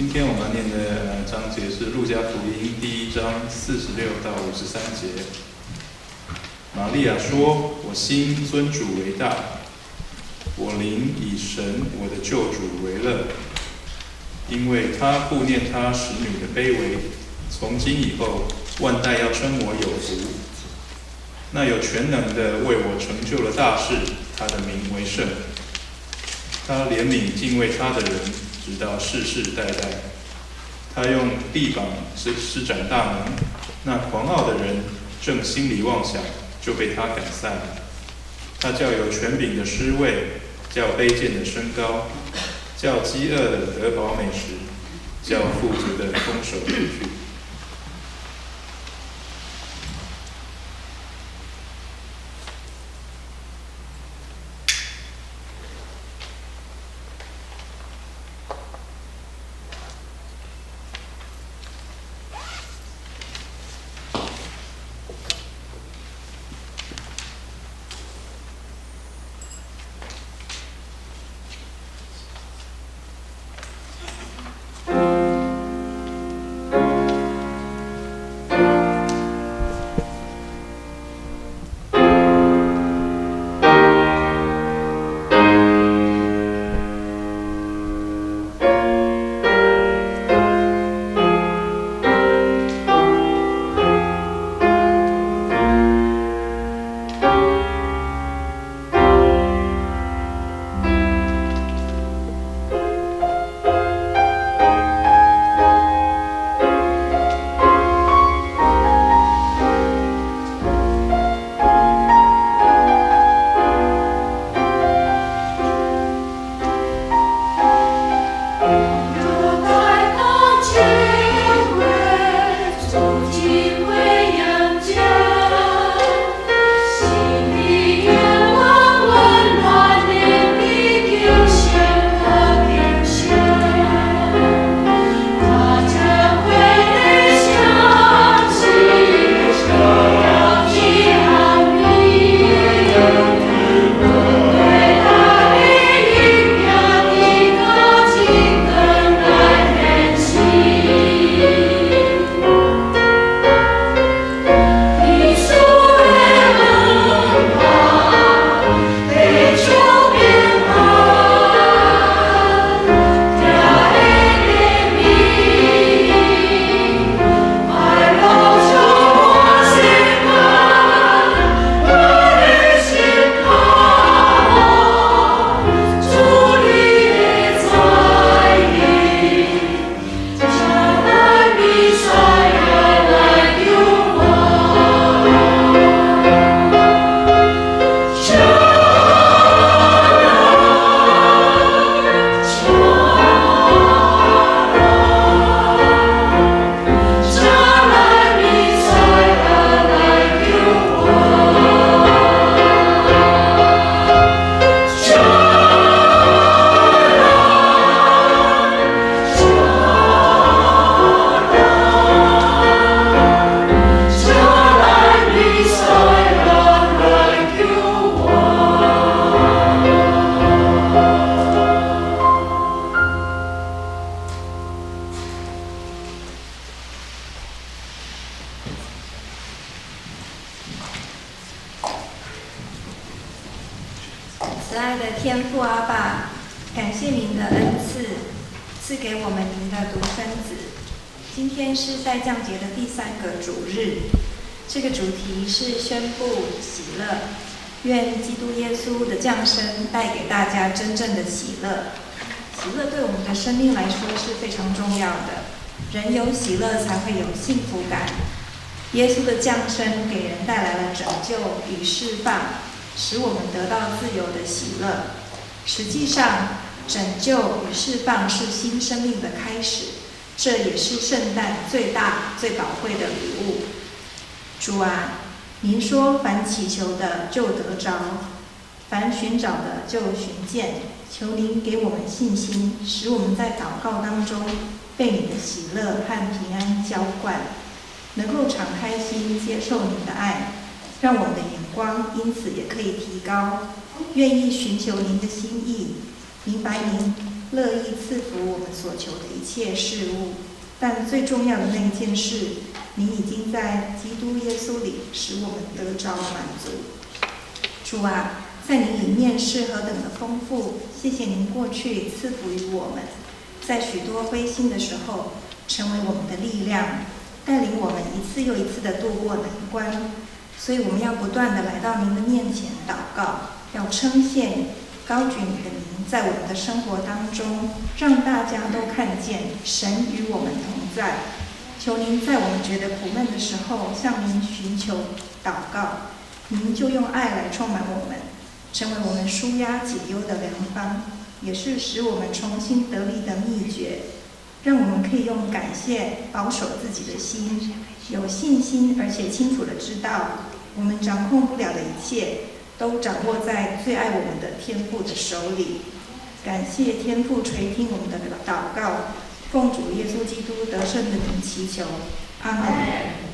今天我们念的章节是路加福音第1章46到53节。玛利亚说：“我心尊主为大，我灵以神我的救主为乐，因为他顾念他使女的卑微。从今以后，万代要称我有福。那有全能的为我成就了大事，他的名为圣。他怜悯敬畏他的人，直到世世代代。他用臂膀施展大能，那狂傲的人正心里妄想，就被他赶散了。他叫有权柄的施位，叫卑贱的升高，叫饥饿的得饱美食，叫富足的空手出去。”慈爱的天父阿爸，感谢您的恩赐，赐给我们您的独生子。今天是代降节的第3个主日，这个主题是宣布喜乐。愿基督耶稣的降生带给大家真正的喜乐。喜乐对我们的生命来说是非常重要的，人有喜乐才会有幸福感。耶稣的降生给人带来了拯救与释放，使我们得到自由的喜乐。实际上，拯救与释放是新生命的开始，这也是圣诞最大最宝贵的礼物。主啊，您说凡祈求的就得着，凡寻找的就寻见。求您给我们信心，使我们在祷告当中被你的喜乐和平安浇灌，能够敞开心接受您的爱，让我们的眼光因此也可以提高，愿意寻求您的心意，明白您乐意赐福我们所求的一切事物。但最重要的那一件事，你已经在基督耶稣里使我们得着满足。主啊，在你里面是何等的丰富！谢谢您过去赐福于我们，在许多灰心的时候成为我们的力量，带领我们一次又一次的度过难关。所以我们要不断的来到您的面前祷告，要称谢高举你的名在我们的生活当中，让大家都看见神与我们同在。求您在我们觉得苦闷的时候向您寻求祷告，您就用爱来充满我们，成为我们抒压解忧的良方，也是使我们重新得力的秘诀。让我们可以用感谢保守自己的心，有信心而且清楚的知道，我们掌控不了的一切都掌握在最爱我们的天父的手里。感谢天父垂听我们的祷告，奉主耶稣基督得胜的名祈求，阿门。